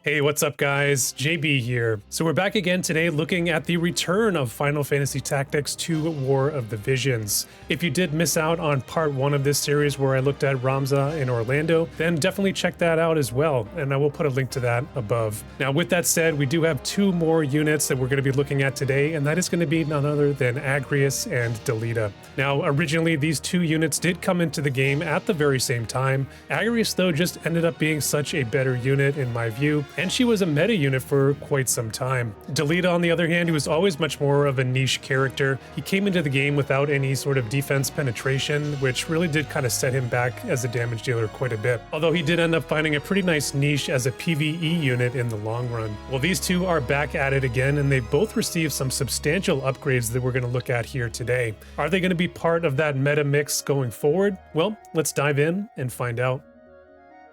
Hey, what's up guys? JB here. So we're back again today looking at the return of Final Fantasy Tactics 2 War of the Visions. If you did miss out on part 1 of this series where I looked at Ramza in Orlando, then definitely check that out as well, and I will put a link to that above. Now with that said, we do have 2 more units that we're going to be looking at today, and that is going to be none other than Agrias and Delita. Now originally these 2 units did come into the game at the very same time. Agrias though just ended up being such a better unit in my view, and she was a meta unit for quite some time. Delita, on the other hand, he was always much more of a niche character. He came into the game without any sort of defense penetration, which really did kind of set him back as a damage dealer quite a bit. Although he did end up finding a pretty nice niche as a PvE unit in the long run. Well, these 2 are back at it again, and they both received some substantial upgrades that we're going to look at here today. Are they going to be part of that meta mix going forward? Well, let's dive in and find out.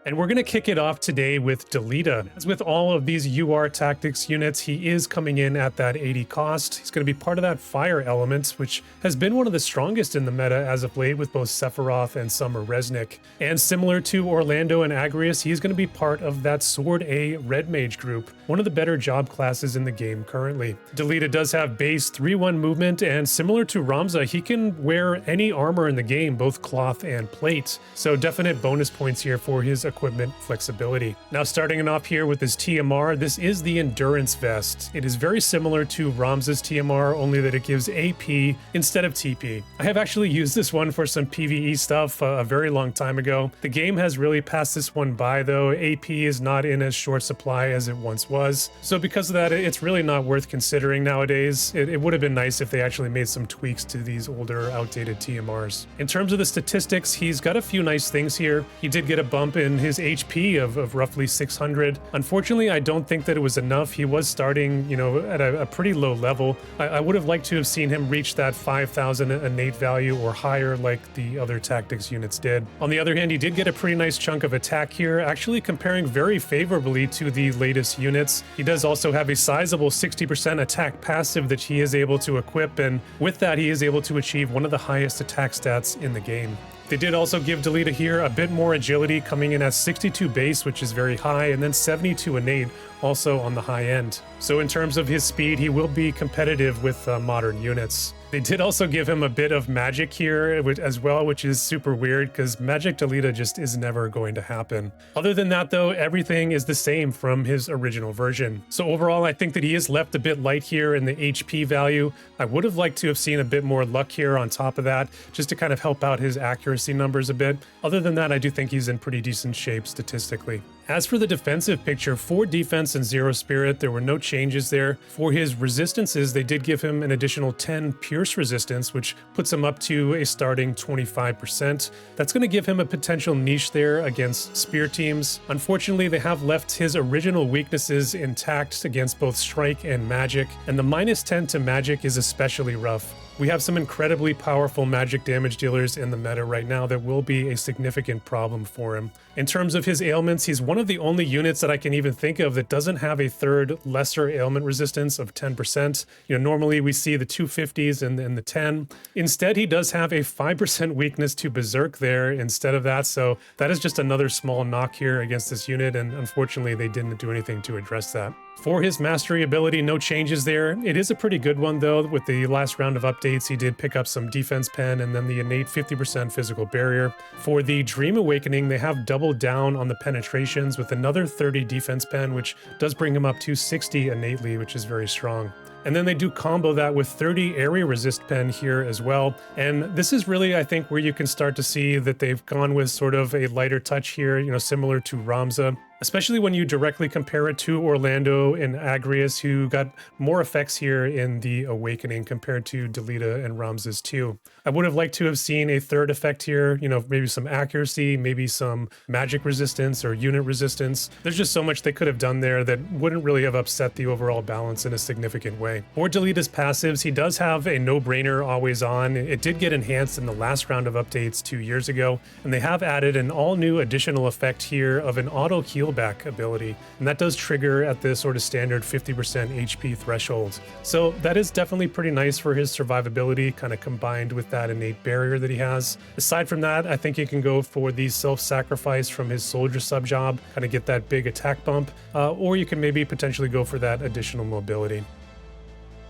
And we're going to kick it off today with Delita. As with all of these UR Tactics units, he is coming in at that 80 cost. He's going to be part of that fire element, which has been one of the strongest in the meta as of late with both Sephiroth and Summer Resnick. And similar to Orlando and Agrias, he's going to be part of that Sword A Red Mage group, one of the better job classes in the game currently. Delita does have base 3-1 movement, and similar to Ramza, he can wear any armor in the game, both cloth and plate. So definite bonus points here for his equipment flexibility. Now starting it off here with his TMR, this is the Endurance Vest. It is very similar to Ramza's TMR, only that it gives AP instead of TP. I have actually used this one for some PvE stuff a very long time ago. The game has really passed this one by though. AP is not in as short supply as it once was. So because of that, it's really not worth considering nowadays. It would have been nice if they actually made some tweaks to these older outdated TMRs. In terms of the statistics, he's got a few nice things here. He did get a bump in his HP of roughly 600. Unfortunately, I don't think that it was enough. He was starting, at a pretty low level. I would have liked to have seen him reach that 5,000 innate value or higher like the other tactics units did. On the other hand, he did get a pretty nice chunk of attack here, actually comparing very favorably to the latest units. He does also have a sizable 60% attack passive that he is able to equip, and with that, he is able to achieve one of the highest attack stats in the game. They did also give Delita here a bit more agility, coming in at 62 base, which is very high, and then 72 innate, also on the high end. So in terms of his speed, he will be competitive with modern units. They did also give him a bit of magic here as well, which is super weird because magic Delita just is never going to happen. Other than that though, everything is the same from his original version. So overall, I think that he is left a bit light here in the HP value. I would have liked to have seen a bit more luck here on top of that, just to kind of help out his accuracy numbers a bit. Other than that, I do think he's in pretty decent shape statistically. As for the defensive picture, 4 defense and 0 spirit, there were no changes there. For his resistances, they did give him an additional 10 pierce resistance, which puts him up to a starting 25%. That's going to give him a potential niche there against spear teams. Unfortunately, they have left his original weaknesses intact against both strike and magic, and the -10 to magic is especially rough. We have some incredibly powerful magic damage dealers in the meta right now that will be a significant problem for him. In terms of his ailments, he's one of the only units that I can even think of that doesn't have a third lesser ailment resistance of 10%. Normally we see the 250s and the 10. Instead, he does have a 5% weakness to Berserk there instead of that, so that is just another small knock here against this unit, and unfortunately they didn't do anything to address that. For his mastery ability, no changes there. It is a pretty good one though. With the last round of updates, he did pick up some defense pen and then the innate 50% physical barrier. For the Dream Awakening, they have doubled down on the penetrations with another 30 defense pen, which does bring him up to 60 innately, which is very strong. And then they do combo that with 30 area resist pen here as well. And this is really, I think, where you can start to see that they've gone with sort of a lighter touch here, similar to Ramza. Especially when you directly compare it to Orlando and Agrias, who got more effects here in the Awakening compared to Delita and Ramza's 2. I would have liked to have seen a third effect here, maybe some accuracy, maybe some magic resistance or unit resistance. There's just so much they could have done there that wouldn't really have upset the overall balance in a significant way. For Delita's passives, he does have a no-brainer always on. It did get enhanced in the last round of updates 2 years ago, and they have added an all-new additional effect here of an auto heal healback ability, and that does trigger at the sort of standard 50% HP threshold. So that is definitely pretty nice for his survivability, kind of combined with that innate barrier that he has. Aside from that, I think you can go for the self-sacrifice from his soldier sub job, kind of get that big attack bump, or you can maybe potentially go for that additional mobility.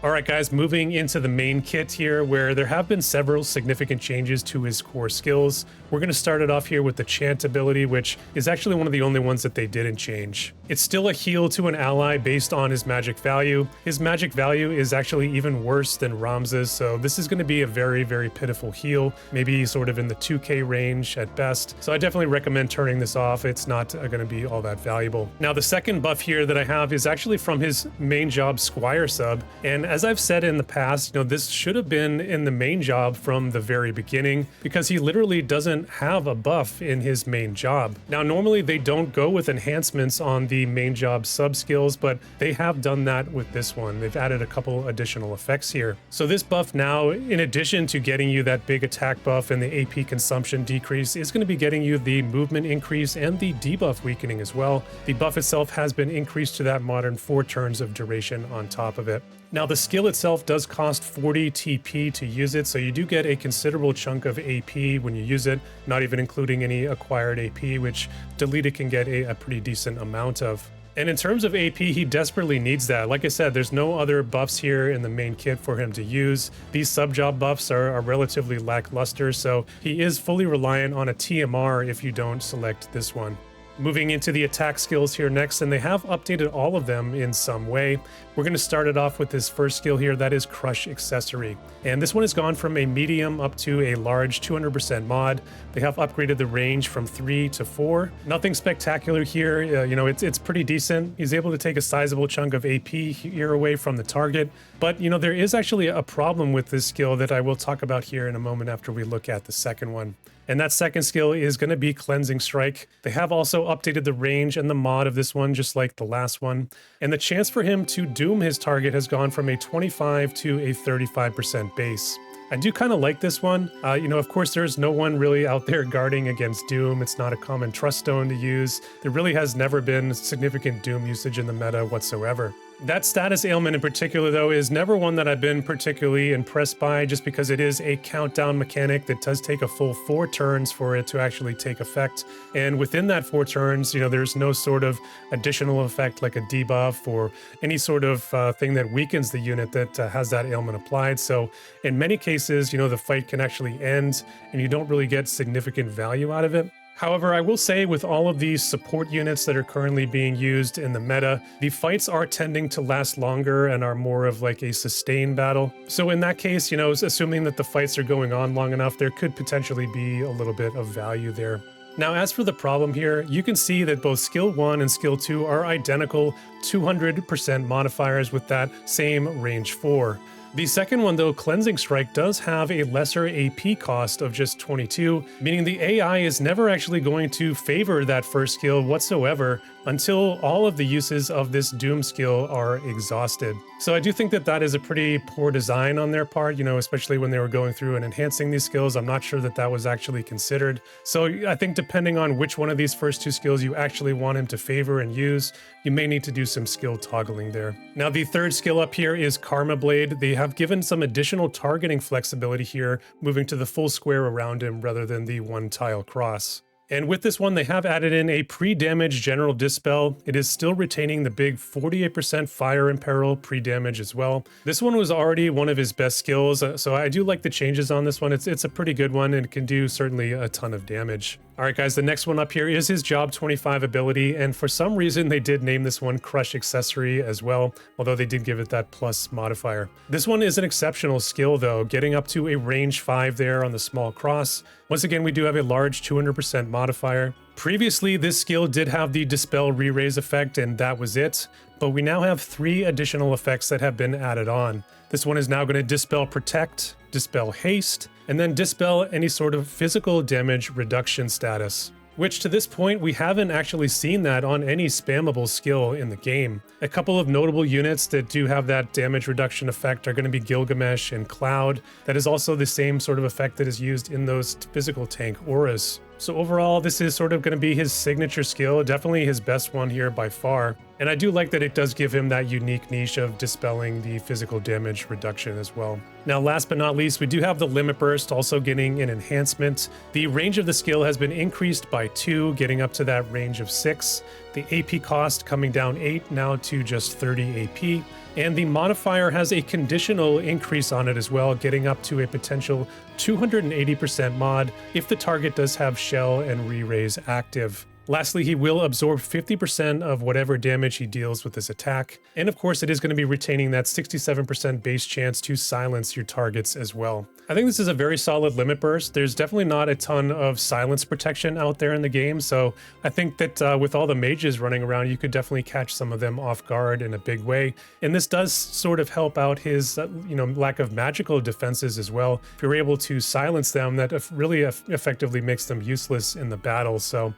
All right, guys, moving into the main kit here, where there have been several significant changes to his core skills. We're going to start it off here with the chant ability, which is actually one of the only ones that they didn't change. It's still a heal to an ally based on his magic value. His magic value is actually even worse than Ramza's, so this is going to be a very, very pitiful heal, maybe sort of in the 2k range at best. So I definitely recommend turning this off. It's not going to be all that valuable. Now, the second buff here that I have is actually from his main job Squire sub, and as I've said in the past, this should have been in the main job from the very beginning, because he literally doesn't have a buff in his main job. Now, normally they don't go with enhancements on the main job sub skills, but they have done that with this one. They've added a couple additional effects here. So this buff now, in addition to getting you that big attack buff and the AP consumption decrease, is going to be getting you the movement increase and the debuff weakening as well. The buff itself has been increased to that modern 4 turns of duration on top of it. Now, the skill itself does cost 40 TP to use it, so you do get a considerable chunk of AP when you use it, not even including any acquired AP, which Delita can get a pretty decent amount of. And in terms of AP, he desperately needs that. Like I said, there's no other buffs here in the main kit for him to use. These sub-job buffs are relatively lackluster, so he is fully reliant on a TMR if you don't select this one. Moving into the attack skills here next, and they have updated all of them in some way. We're going to start it off with this first skill here, that is Crush Accessory. And this one has gone from a medium up to a large 200% mod. They have upgraded the range from 3 to 4. Nothing spectacular here, it's pretty decent. He's able to take a sizable chunk of AP here away from the target. But, there is actually a problem with this skill that I will talk about here in a moment after we look at the second one. And that second skill is going to be Cleansing Strike. They have also updated the range and the mod of this one, just like the last one. And the chance for him to doom his target has gone from a 25 to a 35% base. I do kind of like this one. Of course, there's no one really out there guarding against Doom. It's not a common trust stone to use. There really has never been significant Doom usage in the meta whatsoever. That status ailment in particular, though, is never one that I've been particularly impressed by, just because it is a countdown mechanic that does take a full 4 turns for it to actually take effect. And within that 4 turns, there's no sort of additional effect like a debuff or any sort of thing that weakens the unit that has that ailment applied. So in many cases, the fight can actually end and you don't really get significant value out of it. However, I will say with all of these support units that are currently being used in the meta, the fights are tending to last longer and are more of like a sustained battle. So in that case, assuming that the fights are going on long enough, there could potentially be a little bit of value there. Now, as for the problem here, you can see that both skill 1 and skill 2 are identical 200% modifiers with that same range 4. The second one, though, Cleansing Strike, does have a lesser AP cost of just 22, meaning the AI is never actually going to favor that first skill whatsoever until all of the uses of this Doom skill are exhausted. So I do think that that is a pretty poor design on their part, especially when they were going through and enhancing these skills. I'm not sure that that was actually considered. So I think depending on which one of these first 2 skills you actually want him to favor and use, you may need to do some skill toggling there. Now, the third skill up here is Karma Blade. They have given some additional targeting flexibility here, moving to the full square around him rather than the 1 tile cross. And with this one, they have added in a pre-damage general dispel. It is still retaining the big 48% fire and peril pre-damage as well. This one was already one of his best skills, so I do like the changes on this one. It's a pretty good one and can do certainly a ton of damage. All right, guys, the next one up here is his Job 25 ability, and for some reason they did name this one Crush Accessory as well, although they did give it that plus modifier. This one is an exceptional skill, though, getting up to a range 5 there on the small cross. Once again, we do have a large 200% modifier. Previously, this skill did have the Dispel Re-Raise effect, and that was it, but we now have 3 additional effects that have been added on. This one is now going to Dispel Protect, Dispel Haste, and then Dispel any sort of physical damage reduction status, which to this point we haven't actually seen that on any spammable skill in the game. A couple of notable units that do have that damage reduction effect are going to be Gilgamesh and Cloud. That is also the same sort of effect that is used in those physical tank auras. So overall, this is sort of going to be his signature skill, definitely his best one here by far. And I do like that it does give him that unique niche of dispelling the physical damage reduction as well. Now, last but not least, we do have the Limit Burst also getting an enhancement. The range of the skill has been increased by 2, getting up to that range of 6. The AP cost coming down 8 now to just 30 AP. And the modifier has a conditional increase on it as well, getting up to a potential 280% mod if the target does have Shell and Re-Raise active. Lastly, he will absorb 50% of whatever damage he deals with this attack. And of course, it is going to be retaining that 67% base chance to silence your targets as well. I think this is a very solid limit burst. There's definitely not a ton of silence protection out there in the game, so I think that with all the mages running around, you could definitely catch some of them off guard in a big way. And this does sort of help out his lack of magical defenses as well. If you're able to silence them, that really effectively makes them useless in the battle. So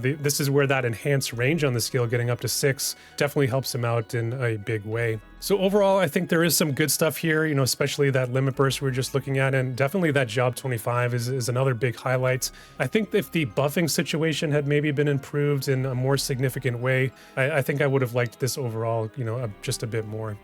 this is where that enhanced range on the skill, getting up to 6, definitely helps him out in a big way. So overall, I think there is some good stuff here, especially that limit burst we were just looking at, and definitely that job 25 is another big highlight. I think if the buffing situation had maybe been improved in a more significant way, I think I would have liked this overall, just a bit more.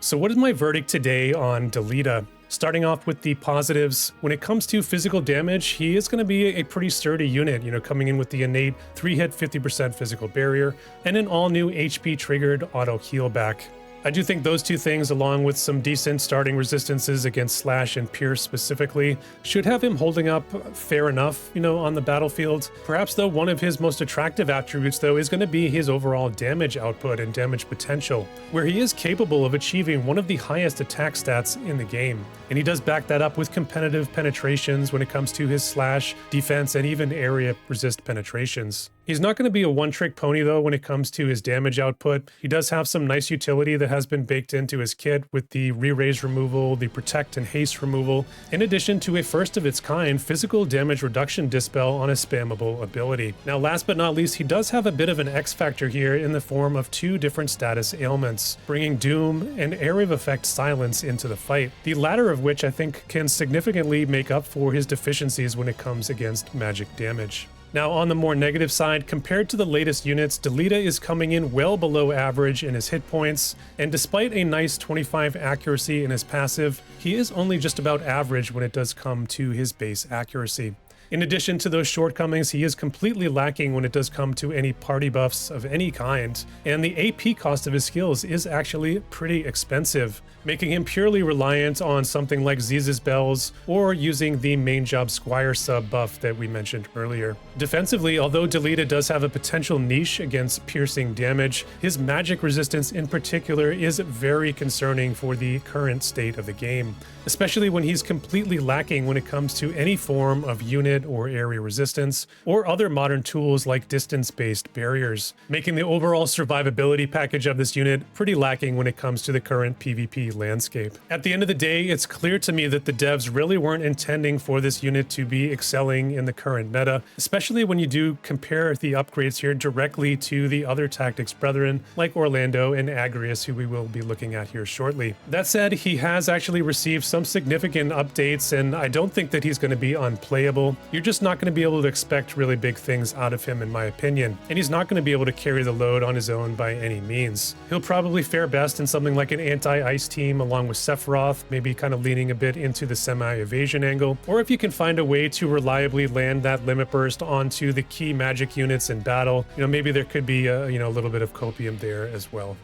So what is my verdict today on Delita? Starting off with the positives, when it comes to physical damage, he is going to be a pretty sturdy unit, coming in with the innate 3-hit 50% physical barrier and an all-new HP triggered auto heal back. I do think those two things, along with some decent starting resistances against Slash and Pierce specifically, should have him holding up fair enough, on the battlefield. Perhaps, though, one of his most attractive attributes, though, is going to be his overall damage output and damage potential, where he is capable of achieving one of the highest attack stats in the game. And he does back that up with competitive penetrations when it comes to his Slash, defense, and even area resist penetrations. He's not going to be a one-trick pony, though, when it comes to his damage output. He does have some nice utility that has been baked into his kit with the re-raise removal, the protect and haste removal, in addition to a first-of-its-kind physical damage reduction dispel on a spammable ability. Now, last but not least, he does have a bit of an X-factor here in the form of 2 different status ailments, bringing Doom and Area of Effect Silence into the fight, the latter of which I think can significantly make up for his deficiencies when it comes against magic damage. Now, on the more negative side, compared to the latest units, Delita is coming in well below average in his hit points, and despite a nice 25 accuracy in his passive, he is only just about average when it does come to his base accuracy. In addition to those shortcomings, he is completely lacking when it does come to any party buffs of any kind, and the AP cost of his skills is actually pretty expensive, making him purely reliant on something like Ziz's Bells or using the main job Squire sub buff that we mentioned earlier. Defensively, although Delita does have a potential niche against piercing damage, his magic resistance in particular is very concerning for the current state of the game, especially when he's completely lacking when it comes to any form of unit or area resistance, or other modern tools like distance-based barriers, making the overall survivability package of this unit pretty lacking when it comes to the current PvP landscape. At the end of the day, it's clear to me that the devs really weren't intending for this unit to be excelling in the current meta, especially when you do compare the upgrades here directly to the other tactics brethren like Orlando and Agrias, who we will be looking at here shortly. That said, he has actually received some significant updates, and I don't think that he's going to be unplayable. You're just not going to be able to expect really big things out of him, in my opinion, and he's not going to be able to carry the load on his own by any means. He'll probably fare best in something like an anti-ice team along with Sephiroth, maybe kind of leaning a bit into the semi-evasion angle, or if you can find a way to reliably land that limit burst onto the key magic units in battle, maybe there could be a little bit of copium there as well.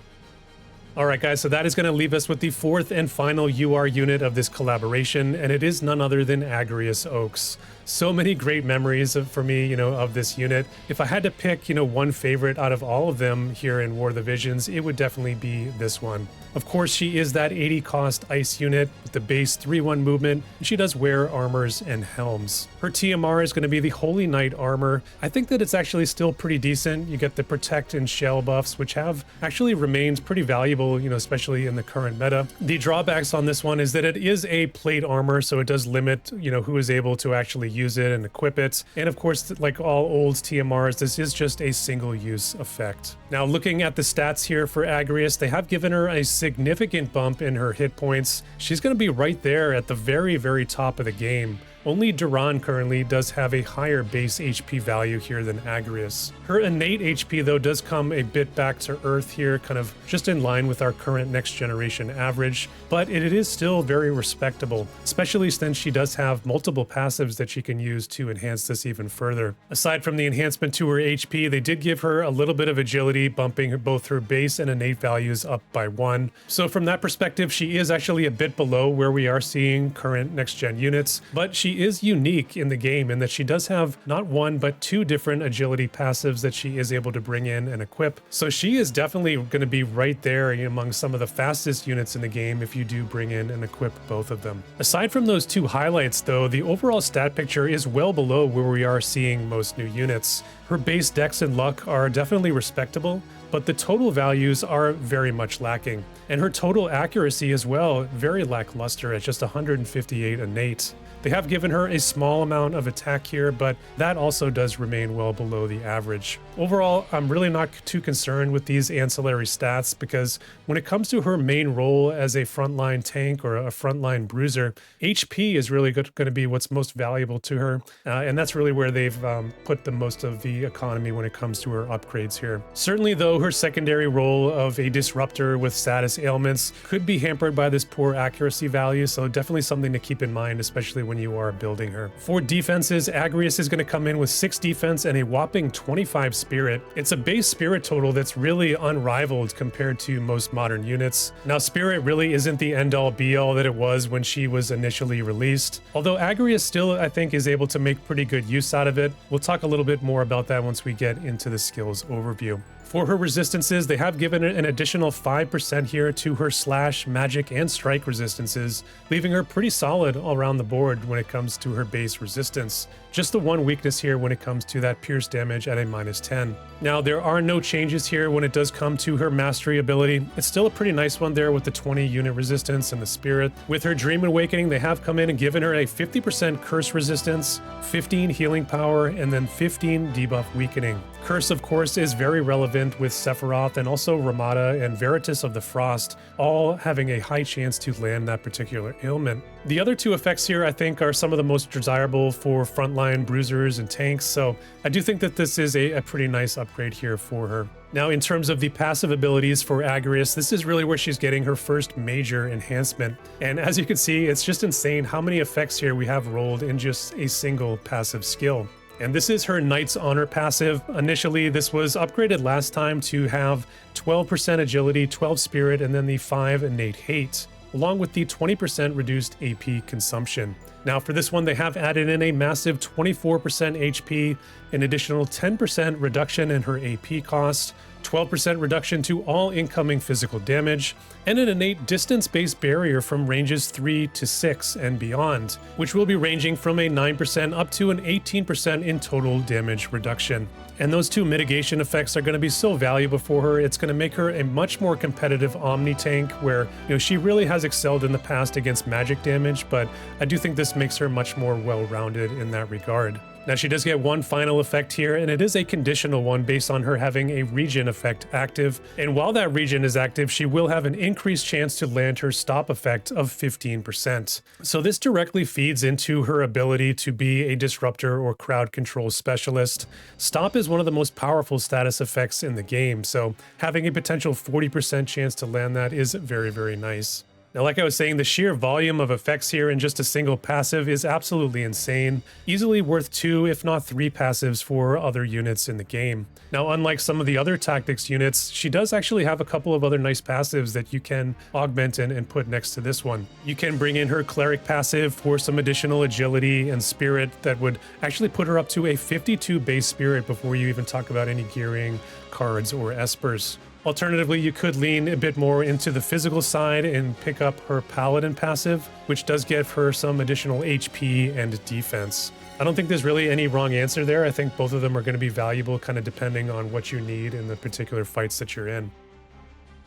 Alright guys, so that is going to leave us with the 4th and final UR unit of this collaboration, and it is none other than Agrias Oaks. So many great memories for me, of this unit. If I had to pick, one favorite out of all of them here in War of the Visions, it would definitely be this one. Of course, she is that 80 cost ice unit with the base 3-1 movement, and she does wear armors and helms. Her TMR is going to be the Holy Knight armor. I think that it's actually still pretty decent. You get the protect and shell buffs, which have actually remained pretty valuable, especially in the current meta. The drawbacks on this one is that it is a plate armor, so it does limit, who is able to actually use it and equip it. And of course, like all old TMRs, this is just a single-use effect. Now, looking at the stats here for Agrias, they have given her a significant bump in her hit points. She's going to be right there at the very, very top of the game. Only Duran currently does have a higher base HP value here than Agrias. Her innate HP though does come a bit back to earth here, kind of just in line with our current next generation average, but it is still very respectable, especially since she does have multiple passives that she can use to enhance this even further. Aside from the enhancement to her HP, they did give her a little bit of agility, bumping both her base and innate values up by 1. So from that perspective, she is actually a bit below where we are seeing current next gen units, but she is unique in the game in that she does have not one but 2 different agility passives that she is able to bring in and equip. So she is definitely going to be right there among some of the fastest units in the game if you do bring in and equip both of them. Aside from those 2 highlights though, the overall stat picture is well below where we are seeing most new units. Her base dex and luck are definitely respectable, but the total values are very much lacking. And her total accuracy as well, very lackluster at just 158 innate. They have given her a small amount of attack here, but that also does remain well below the average. Overall, I'm really not too concerned with these ancillary stats because when it comes to her main role as a frontline tank or a frontline bruiser, HP is really going to be what's most valuable to her, and that's really where they've put the most of the economy when it comes to her upgrades here. Certainly though, her secondary role of a disruptor with status ailments could be hampered by this poor accuracy value, so definitely something to keep in mind, especially when you are building her. For defenses, Agrias is going to come in with 6 defense and a whopping 25 spirit. It's a base spirit total that's really unrivaled compared to most modern units. Now, spirit really isn't the end-all be-all that it was when she was initially released, although Agrias still, I think, is able to make pretty good use out of it. We'll talk a little bit more about that once we get into the skills overview. For her resistances, they have given an additional 5% here to her slash, magic, and strike resistances, leaving her pretty solid all around the board when it comes to her base resistance. Just the one weakness here when it comes to that pierce damage at a -10. Now, there are no changes here when it does come to her mastery ability. It's still a pretty nice one there with the 20 unit resistance and the spirit. With her Dream Awakening, they have come in and given her a 50% curse resistance, 15 healing power, and then 15 debuff weakening. Curse, of course, is very relevant with Sephiroth and also Ramada and Veritas of the Frost, all having a high chance to land that particular ailment. The other 2 effects here, I think, are some of the most desirable for frontline bruisers and tanks, so I do think that this is a pretty nice upgrade here for her. Now, in terms of the passive abilities for Agrias, this is really where she's getting her first major enhancement. And as you can see, it's just insane how many effects here we have rolled in just a single passive skill. And this is her Knight's Honor passive. Initially, this was upgraded last time to have 12% agility, 12 spirit, and then the 5 innate hate, along with the 20% reduced AP consumption. Now for this one, they have added in a massive 24% HP, an additional 10% reduction in her AP cost, 12% reduction to all incoming physical damage, and an innate distance-based barrier from ranges 3 to 6 and beyond, which will be ranging from a 9% up to an 18% in total damage reduction. And those 2 mitigation effects are going to be so valuable for her. It's going to make her a much more competitive Omni tank where, she really has excelled in the past against magic damage, but I do think this makes her much more well-rounded in that regard. Now, she does get one final effect here, and it is a conditional one based on her having a regen effect active. And while that regen is active, she will have an increased chance to land her stop effect of 15%. So this directly feeds into her ability to be a disruptor or crowd control specialist. Stop is one of the most powerful status effects in the game, so having a potential 40% chance to land that is very, very nice. Now, like I was saying, the sheer volume of effects here in just a single passive is absolutely insane, easily worth 2, if not 3 passives for other units in the game. Now, unlike some of the other tactics units, she does actually have a couple of other nice passives that you can augment and put next to this one. You can bring in her cleric passive for some additional agility and spirit that would actually put her up to a 52 base spirit before you even talk about any gearing, cards, or espers. Alternatively, you could lean a bit more into the physical side and pick up her Paladin passive, which does give her some additional HP and defense. I don't think there's really any wrong answer there. I think both of them are going to be valuable kind of depending on what you need in the particular fights that you're in.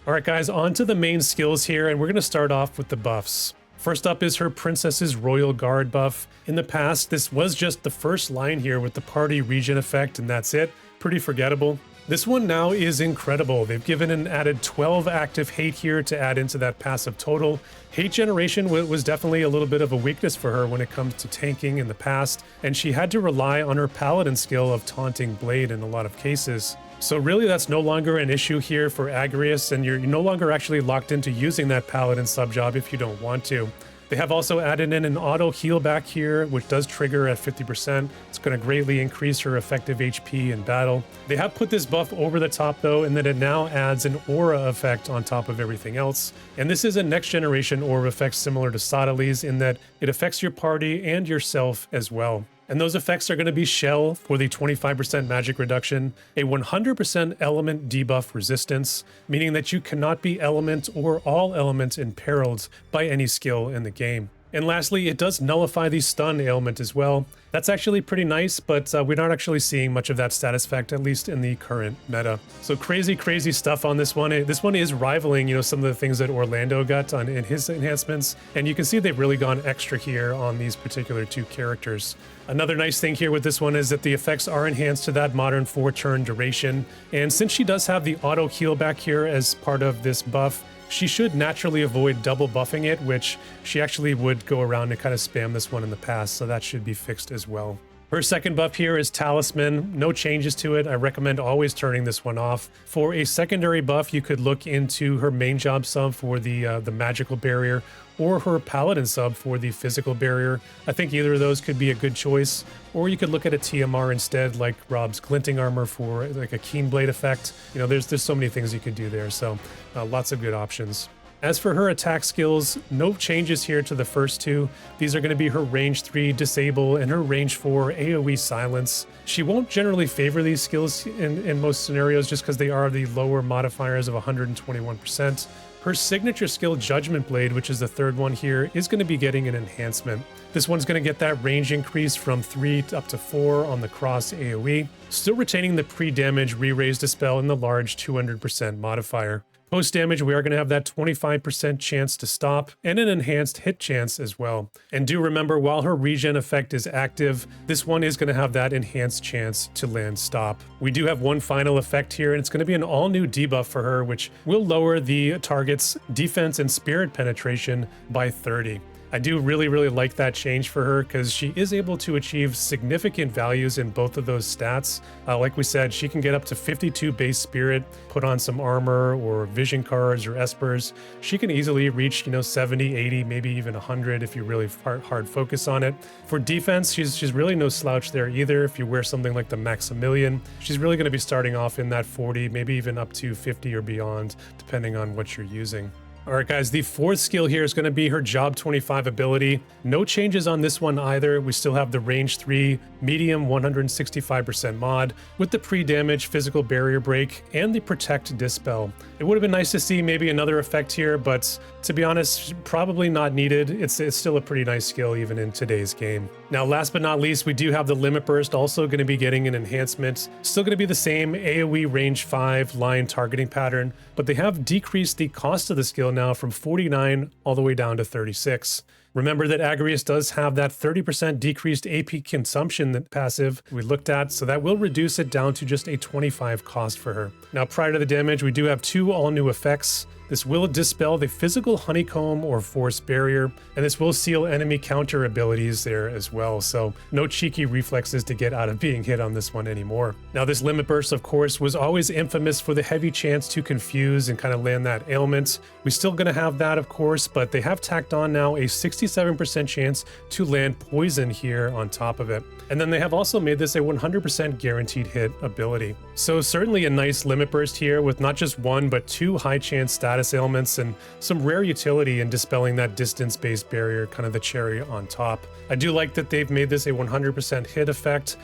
All right, guys, on to the main skills here, and we're going to start off with the buffs. First up is her Princess's Royal Guard buff. In the past, this was just the first line here with the party regen effect, and that's it. Pretty forgettable. This one now is incredible. They've given an added 12 active hate here to add into that passive total. Hate generation was definitely a little bit of a weakness for her when it comes to tanking in the past, and she had to rely on her paladin skill of taunting blade in a lot of cases. So really that's no longer an issue here for Agrias, and you're no longer actually locked into using that paladin sub-job if you don't want to. They have also added in an auto heal back here, which does trigger at 50%. It's going to greatly increase her effective HP in battle. They have put this buff over the top though, and then it now adds an aura effect on top of everything else. And this is a next generation aura effect similar to Sodali's in that it affects your party and yourself as well. And those effects are going to be Shell for the 25% magic reduction, a 100% element debuff resistance, meaning that you cannot be element or all elements imperiled by any skill in the game. And lastly, it does nullify the stun ailment as well. That's actually pretty nice, but we're not actually seeing much of that status effect, at least in the current meta. So crazy, crazy stuff on this one. This one is rivaling, some of the things that Orlando got in his enhancements. And you can see they've really gone extra here on these particular two characters. Another nice thing here with this one is that the effects are enhanced to that modern 4-turn duration. And since she does have the auto heal back here as part of this buff, she should naturally avoid double buffing it, which she actually would go around and kind of spam this one in the past, so that should be fixed as well. Her second buff here is Talisman. No changes to it. I recommend always turning this one off. For a secondary buff, you could look into her main job sub for the magical barrier, or her paladin sub for the physical barrier. I think either of those could be a good choice. Or you could look at a TMR instead, like Rob's glinting armor for like a keen blade effect. There's so many things you could do there, so lots of good options. As for her attack skills, no changes here to the first two. These are going to be her range 3 disable and her range 4 AoE silence. She won't generally favor these skills in most scenarios just because they are the lower modifiers of 121%. Her signature skill, Judgment Blade, which is the third one here, is going to be getting an enhancement. This one's going to get that range increase from 3 up to 4 on the cross AoE, still retaining the pre-damage re-raise dispel and the large 200% modifier. Post damage, we are going to have that 25% chance to stop and an enhanced hit chance as well. And do remember, while her regen effect is active, this one is going to have that enhanced chance to land stop. We do have one final effect here, and it's going to be an all-new debuff for her, which will lower the target's defense and spirit penetration by 30. I do really like that change for her because she is able to achieve significant values in both of those stats. Like we said, she can get up to 52 base spirit, put on some armor or vision cards or espers. She can easily reach, 70, 80, maybe even 100 if you really hard focus on it. For defense, she's really no slouch there either. If you wear something like the Maximilian, she's really going to be starting off in that 40, maybe even up to 50 or beyond, depending on what you're using. All right, guys, the fourth skill here is going to be her Job 25 ability. No changes on this one either. We still have the range 3, medium 165% mod with the pre-damage physical barrier break and the protect dispel. It would have been nice to see maybe another effect here, but to be honest, probably not needed. It's still a pretty nice skill even in today's game. Now, last but not least, we do have the Limit Burst also going to be getting an enhancement. Still going to be the same AoE range 5 line targeting pattern, but they have decreased the cost of the skill now from 49 all the way down to 36. Remember that Agrias does have that 30% decreased AP consumption passive we looked at, so that will reduce it down to just a 25 cost for her. Now, prior to the damage, we do have two all-new effects. This will dispel the physical honeycomb or force barrier, and this will seal enemy counter abilities there as well, so no cheeky reflexes to get out of being hit on this one anymore. Now, this Limit Burst, of course, was always infamous for the heavy chance to confuse and kind of land that ailment. We're still going to have that, of course, but they have tacked on now a 67% chance to land poison here on top of it. And then they have also made this a 100% guaranteed hit ability. So certainly a nice Limit Burst here with not just one, but two high chance status ailments and some rare utility in dispelling that distance-based barrier, kind of the cherry on top. I do like that they've made this a 100% hit effect,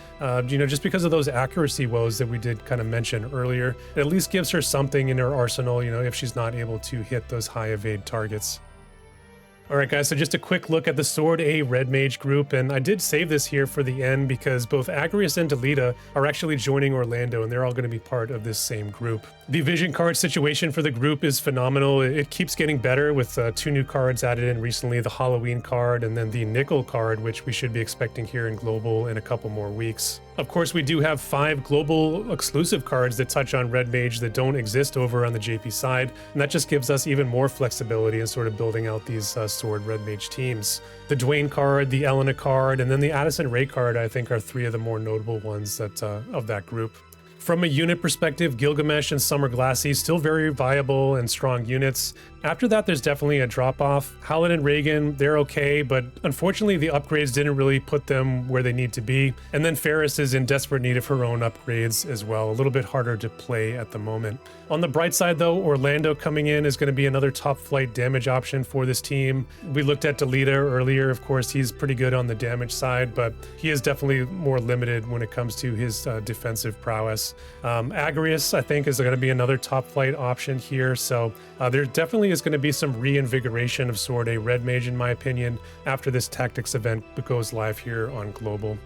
just because of those accuracy woes that we did kind of mention earlier. It at least gives her something in her arsenal, if she's not able to hit those high evade targets. Alright guys, so just a quick look at the Sword A Red Mage group, and I did save this here for the end because both Agrias and Delita are actually joining Orlando, and they're all going to be part of this same group. The vision card situation for the group is phenomenal. It keeps getting better with two new cards added in recently, the Halloween card and then the Nickel card, which we should be expecting here in Global in a couple more weeks. Of course, we do have 5 global exclusive cards that touch on Red Mage that don't exist over on the JP side, and that just gives us even more flexibility in sort of building out these Sword Red Mage teams. The Dwayne card, the Elena card, and then the Addison Rae card, I think, are 3 of the more notable ones that of that group. From a unit perspective, Gilgamesh and Summer Glassy still very viable and strong units. After that, there's definitely a drop-off. Howlett and Reagan, they're okay, but unfortunately the upgrades didn't really put them where they need to be. And then Ferris is in desperate need of her own upgrades as well, a little bit harder to play at the moment. On the bright side though, Orlando coming in is going to be another top flight damage option for this team. We looked at Delita earlier, of course he's pretty good on the damage side, but he is definitely more limited when it comes to his defensive prowess. Agrias, I think, is going to be another top flight option here, so there definitely is going to be some reinvigoration of Sword A Red Mage, in my opinion, after this tactics event goes live here on Global.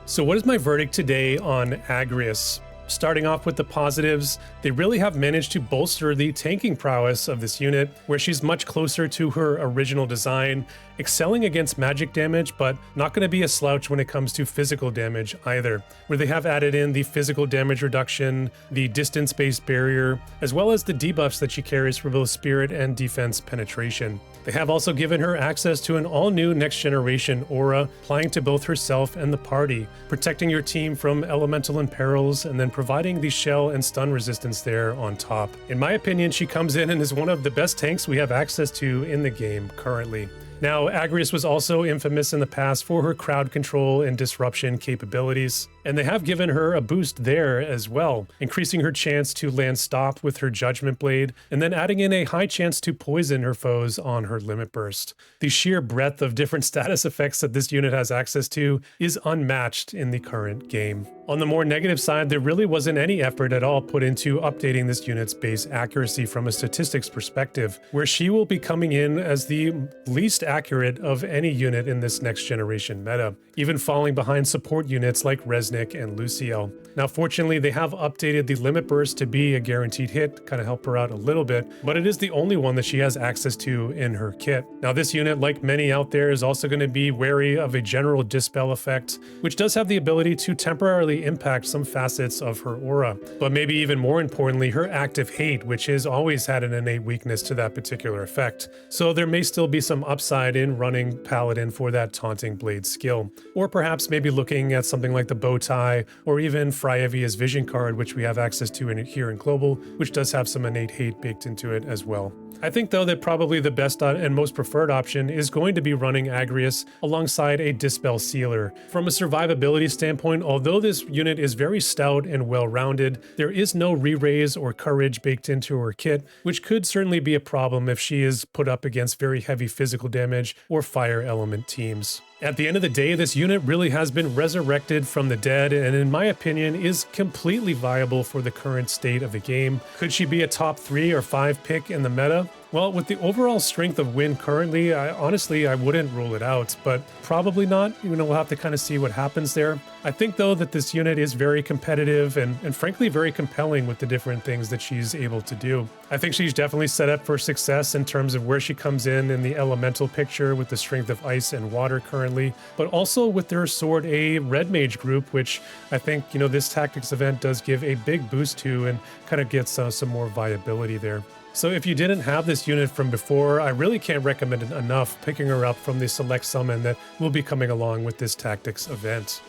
So what is my verdict today on Agrias? Starting off with the positives, they really have managed to bolster the tanking prowess of this unit, where she's much closer to her original design, excelling against magic damage, but not going to be a slouch when it comes to physical damage either, where they have added in the physical damage reduction, the distance-based barrier, as well as the debuffs that she carries for both spirit and defense penetration. They have also given her access to an all-new next-generation aura, applying to both herself and the party, protecting your team from elemental imperils, and then providing the shell and stun resistance there on top. In my opinion, she comes in and is one of the best tanks we have access to in the game currently. Now, Agrias was also infamous in the past for her crowd control and disruption capabilities, and they have given her a boost there as well, increasing her chance to land stop with her Judgment Blade, and then adding in a high chance to poison her foes on her Limit Burst. The sheer breadth of different status effects that this unit has access to is unmatched in the current game. On the more negative side, there really wasn't any effort at all put into updating this unit's base accuracy from a statistics perspective, where she will be coming in as the least accurate of any unit in this next generation meta, even falling behind support units like Resnick and Luciel. Now fortunately, they have updated the Limit Burst to be a guaranteed hit, kind of help her out a little bit, but it is the only one that she has access to in her kit. Now this unit, like many out there, is also going to be wary of a general Dispel effect, which does have the ability to temporarily impact some facets of her aura, but maybe even more importantly, her active hate, which has always had an innate weakness to that particular effect. So there may still be some upside in running Paladin for that Taunting Blade skill, or perhaps maybe looking at something like the Bowtie, or even Fryevia's Vision card, which we have access to here in Global, which does have some innate hate baked into it as well. I think though that probably the best and most preferred option is going to be running Agrias alongside a Dispel Sealer. From a survivability standpoint, although this unit is very stout and well-rounded, there is no re-raise or courage baked into her kit, which could certainly be a problem if she is put up against very heavy physical damage or fire element teams. At the end of the day, this unit really has been resurrected from the dead and in my opinion is completely viable for the current state of the game. Could she be a top 3 or 5 pick in the meta? Well, with the overall strength of Win currently, honestly, I wouldn't rule it out, but probably not. We'll have to kind of see what happens there. I think though that this unit is very competitive and frankly very compelling with the different things that she's able to do. I think she's definitely set up for success in terms of where she comes in the elemental picture with the strength of ice and water currently, but also with their Sword A Red Mage group, which I think, this tactics event does give a big boost to and kind of gets some more viability there. So if you didn't have this unit from before, I really can't recommend it enough picking her up from the select summon that will be coming along with this tactics event.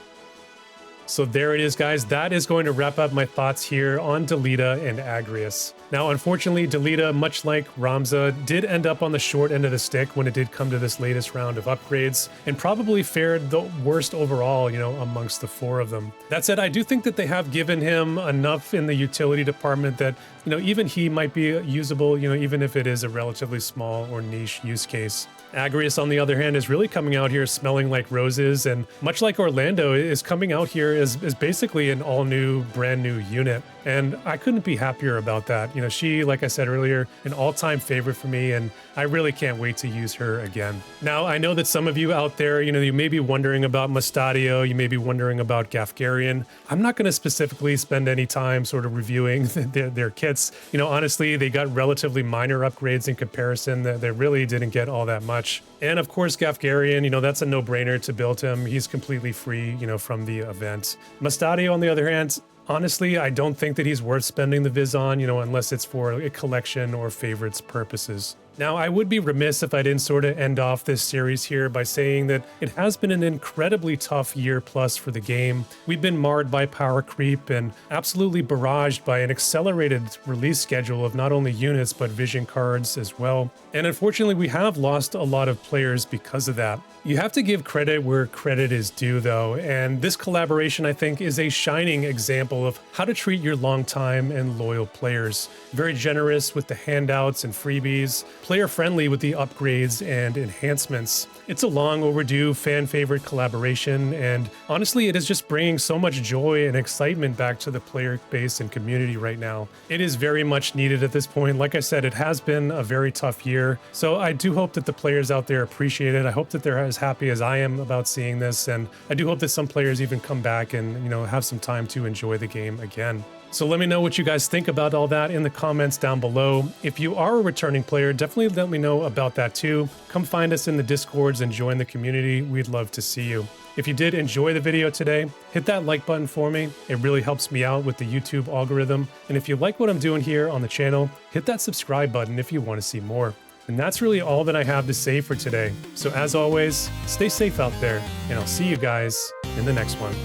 So there it is, guys. That is going to wrap up my thoughts here on Delita and Agrias. Now, unfortunately, Delita, much like Ramza, did end up on the short end of the stick when it did come to this latest round of upgrades, and probably fared the worst overall, amongst the 4 of them. That said, I do think that they have given him enough in the utility department that, even he might be usable, even if it is a relatively small or niche use case. Agrias, on the other hand, is really coming out here smelling like roses, and much like Orlando, is coming out here as basically an all-new, brand-new unit. And I couldn't be happier about that. She, like I said earlier, an all-time favorite for me, and I really can't wait to use her again. Now, I know that some of you out there, you may be wondering about Mustadio, you may be wondering about Gafgarian. I'm not going to specifically spend any time sort of reviewing their kits. Honestly, they got relatively minor upgrades in comparison. They really didn't get all that much. much. And of course, Gafgarian, that's a no-brainer to build him. He's completely free, from the event. Mustadio, on the other hand, honestly, I don't think that he's worth spending the Viz on, unless it's for a collection or favorites purposes. Now, I would be remiss if I didn't sort of end off this series here by saying that it has been an incredibly tough year plus for the game. We've been marred by power creep and absolutely barraged by an accelerated release schedule of not only units but vision cards as well. And unfortunately, we have lost a lot of players because of that. You have to give credit where credit is due, though, and this collaboration, I think, is a shining example of how to treat your longtime and loyal players. Very generous with the handouts and freebies, player-friendly with the upgrades and enhancements. It's a long overdue fan-favorite collaboration, and honestly, it is just bringing so much joy and excitement back to the player base and community right now. It is very much needed at this point. Like I said, it has been a very tough year, so I do hope that the players out there appreciate it. I hope that they're as happy as I am about seeing this, and I do hope that some players even come back and, have some time to enjoy the game again. So let me know what you guys think about all that in the comments down below. If you are a returning player, definitely let me know about that too. Come find us in the Discords and join the community. We'd love to see you. If you did enjoy the video today, hit that like button for me. It really helps me out with the YouTube algorithm. And if you like what I'm doing here on the channel, hit that subscribe button if you want to see more. And that's really all that I have to say for today. So as always, stay safe out there, and I'll see you guys in the next one.